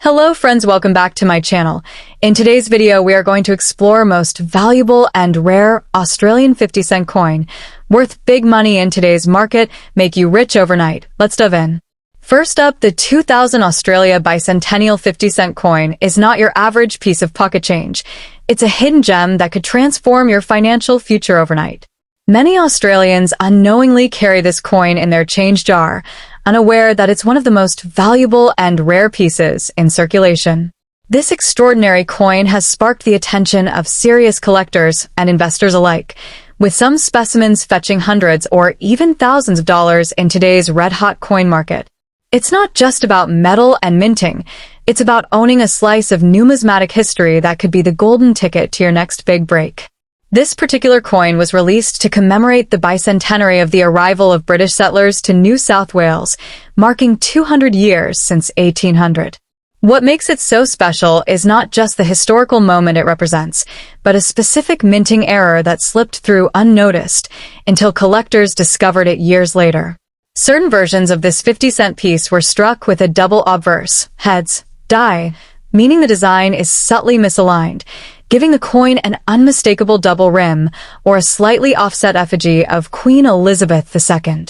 Hello friends, welcome back to my channel. In today's video, we are going to explore most valuable and rare Australian 50-cent coin, worth big money in today's market, make you rich overnight. Let's dive in. First up, the 2000 Australia bicentennial 50-cent coin is not your average piece of pocket change. It's a hidden gem that could transform your financial future overnight. Many Australians unknowingly carry this coin in their change jar, unaware that it's one of the most valuable and rare pieces in circulation. This extraordinary coin has sparked the attention of serious collectors and investors alike, with some specimens fetching hundreds or even thousands of dollars in today's red-hot coin market. It's not just about metal and minting, it's about owning a slice of numismatic history that could be the golden ticket to your next big break. This particular coin was released to commemorate the bicentenary of the arrival of British settlers to New South Wales, marking 200 years since 1800. What makes it so special is not just the historical moment it represents, but a specific minting error that slipped through unnoticed until collectors discovered it years later. Certain versions of this 50-cent piece were struck with a double obverse, heads, die, meaning the design is subtly misaligned, giving the coin an unmistakable double rim or a slightly offset effigy of Queen Elizabeth II.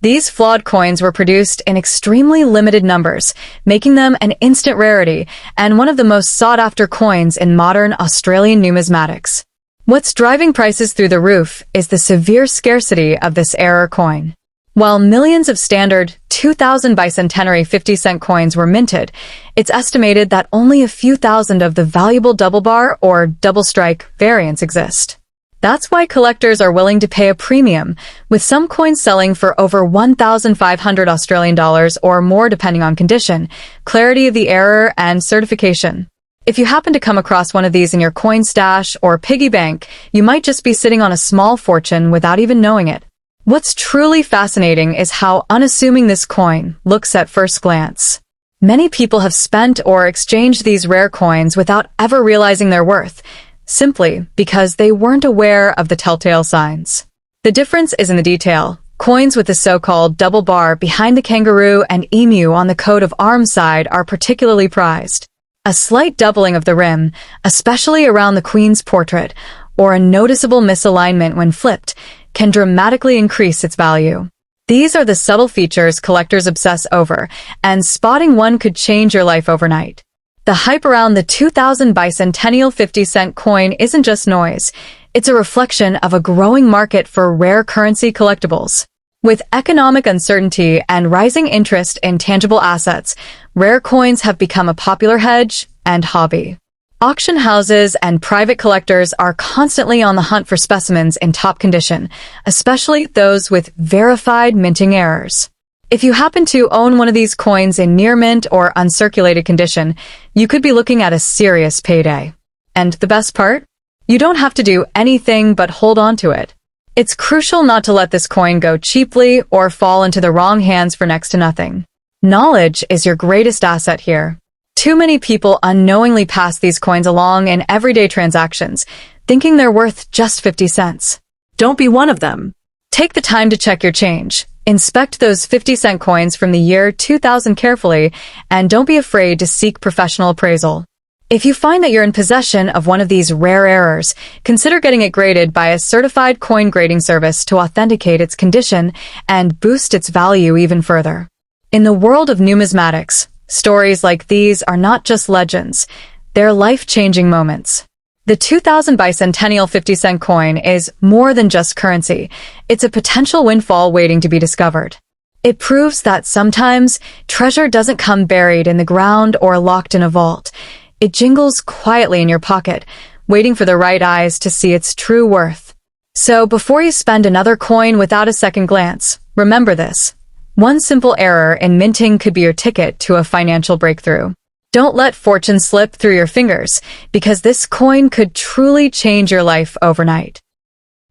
These flawed coins were produced in extremely limited numbers, making them an instant rarity and one of the most sought-after coins in modern Australian numismatics. What's driving prices through the roof is the severe scarcity of this error coin. While millions of standard 2000 bicentenary 50-cent coins were minted, it's estimated that only a few thousand of the valuable double bar or double strike variants exist. That's why collectors are willing to pay a premium, with some coins selling for over 1,500 Australian dollars or more depending on condition, clarity of the error, and certification. If you happen to come across one of these in your coin stash or piggy bank, you might just be sitting on a small fortune without even knowing it. What's truly fascinating is how unassuming this coin looks at first glance. Many people have spent or exchanged these rare coins without ever realizing their worth, simply because they weren't aware of the telltale signs. The difference is in the detail. Coins with the so-called double bar behind the kangaroo and emu on the coat of arms side are particularly prized. A slight doubling of the rim, especially around the Queen's portrait, or a noticeable misalignment when flipped, can dramatically increase its value. These are the subtle features collectors obsess over, and spotting one could change your life overnight. The hype around the 2000 bicentennial 50-cent coin isn't just noise, it's a reflection of a growing market for rare currency collectibles. With economic uncertainty and rising interest in tangible assets, rare coins have become a popular hedge and hobby. Auction houses and private collectors are constantly on the hunt for specimens in top condition, especially those with verified minting errors. If you happen to own one of these coins in near mint or uncirculated condition, you could be looking at a serious payday. And the best part? You don't have to do anything but hold on to it. It's crucial not to let this coin go cheaply or fall into the wrong hands for next to nothing. Knowledge is your greatest asset here. Too many people unknowingly pass these coins along in everyday transactions, thinking they're worth just 50 cents. Don't be one of them. Take the time to check your change. Inspect those 50-cent coins from the year 2000 carefully, and don't be afraid to seek professional appraisal. If you find that you're in possession of one of these rare errors, consider getting it graded by a certified coin grading service to authenticate its condition and boost its value even further. In the world of numismatics, stories like these are not just legends, they're life-changing moments. The 2000 bicentennial 50-cent coin is more than just currency, it's a potential windfall waiting to be discovered. It proves that sometimes treasure doesn't come buried in the ground or locked in a vault. It jingles quietly in your pocket, waiting for the right eyes to see its true worth. So before you spend another coin without a second glance, remember this. One simple error in minting could be your ticket to a financial breakthrough. Don't let fortune slip through your fingers, because this coin could truly change your life overnight.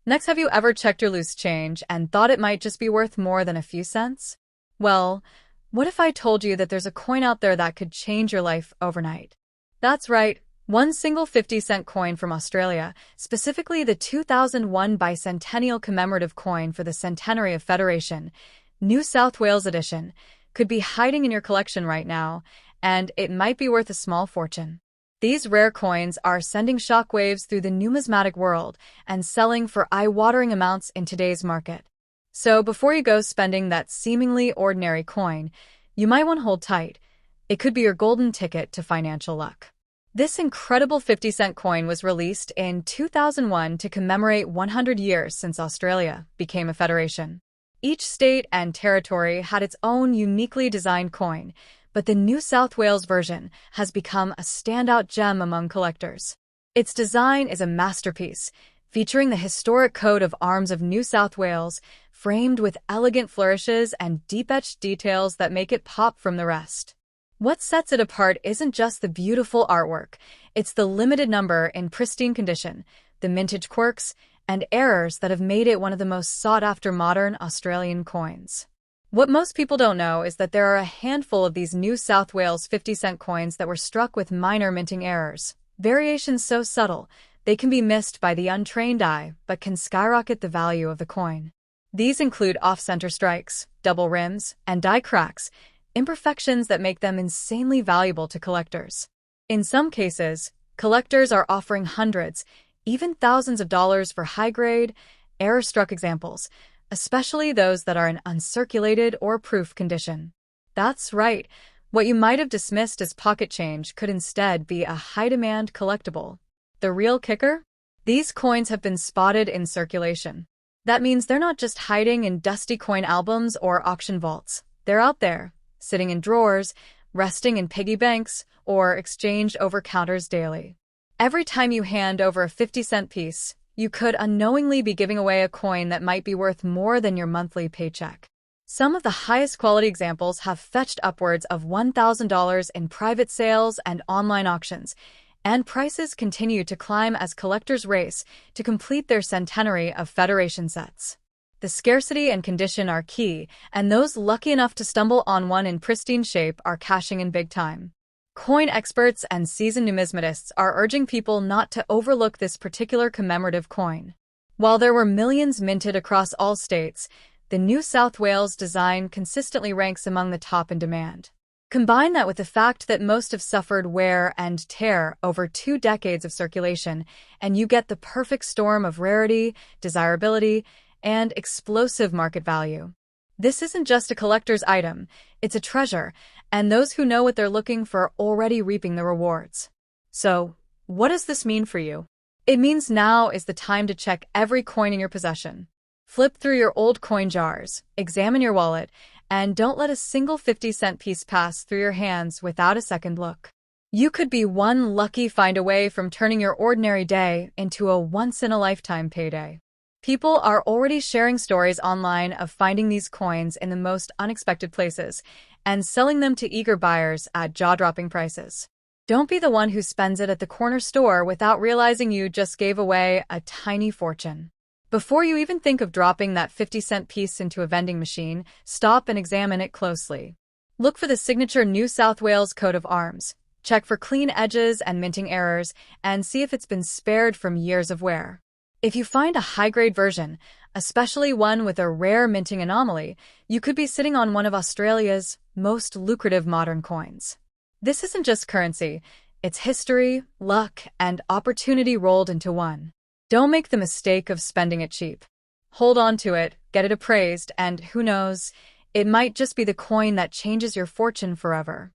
Next, have you ever checked your loose change and thought it might just be worth more than a few cents? Well, what if I told you that there's a coin out there that could change your life overnight? That's right, one single 50-cent coin from Australia, specifically the 2001 bicentennial commemorative coin for the centenary of Federation, New South Wales edition, could be hiding in your collection right now, and it might be worth a small fortune. These rare coins are sending shockwaves through the numismatic world and selling for eye-watering amounts in today's market. So before you go spending that seemingly ordinary coin, you might want to hold tight. It could be your golden ticket to financial luck. This incredible 50-cent coin was released in 2001 to commemorate 100 years since Australia became a federation. Each state and territory had its own uniquely designed coin, but the New South Wales version has become a standout gem among collectors. Its design is a masterpiece, featuring the historic coat of arms of New South Wales, framed with elegant flourishes and deep-etched details that make it pop from the rest. What sets it apart isn't just the beautiful artwork, it's the limited number in pristine condition, the mintage quirks, and errors that have made it one of the most sought-after modern Australian coins. What most people don't know is that there are a handful of these New South Wales 50-cent coins that were struck with minor minting errors. Variations so subtle, they can be missed by the untrained eye, but can skyrocket the value of the coin. These include off-center strikes, double rims, and die cracks, imperfections that make them insanely valuable to collectors. In some cases, collectors are offering hundreds, even thousands of dollars for high-grade, error-struck examples, especially those that are in uncirculated or proof condition. That's right, what you might have dismissed as pocket change could instead be a high-demand collectible. The real kicker? These coins have been spotted in circulation. That means they're not just hiding in dusty coin albums or auction vaults. They're out there, sitting in drawers, resting in piggy banks, or exchanged over counters daily. Every time you hand over a 50-cent piece, you could unknowingly be giving away a coin that might be worth more than your monthly paycheck. Some of the highest quality examples have fetched upwards of $1,000 in private sales and online auctions, and prices continue to climb as collectors race to complete their centenary of Federation sets. The scarcity and condition are key, and those lucky enough to stumble on one in pristine shape are cashing in big time. Coin experts and seasoned numismatists are urging people not to overlook this particular commemorative coin. While there were millions minted across all states, the New South Wales design consistently ranks among the top in demand. Combine that with the fact that most have suffered wear and tear over 2 decades of circulation, and you get the perfect storm of rarity, desirability, and explosive market value. This isn't just a collector's item, it's a treasure, and those who know what they're looking for are already reaping the rewards. So, what does this mean for you? It means now is the time to check every coin in your possession. Flip through your old coin jars, examine your wallet, and don't let a single 50-cent piece pass through your hands without a second look. You could be one lucky find away from turning your ordinary day into a once-in-a-lifetime payday. People are already sharing stories online of finding these coins in the most unexpected places and selling them to eager buyers at jaw-dropping prices. Don't be the one who spends it at the corner store without realizing you just gave away a tiny fortune. Before you even think of dropping that 50-cent piece into a vending machine, stop and examine it closely. Look for the signature New South Wales coat of arms. Check for clean edges and minting errors, and see if it's been spared from years of wear. If you find a high-grade version, especially one with a rare minting anomaly, you could be sitting on one of Australia's most lucrative modern coins. This isn't just currency, it's history, luck, and opportunity rolled into one. Don't make the mistake of spending it cheap. Hold on to it, get it appraised, and who knows, it might just be the coin that changes your fortune forever.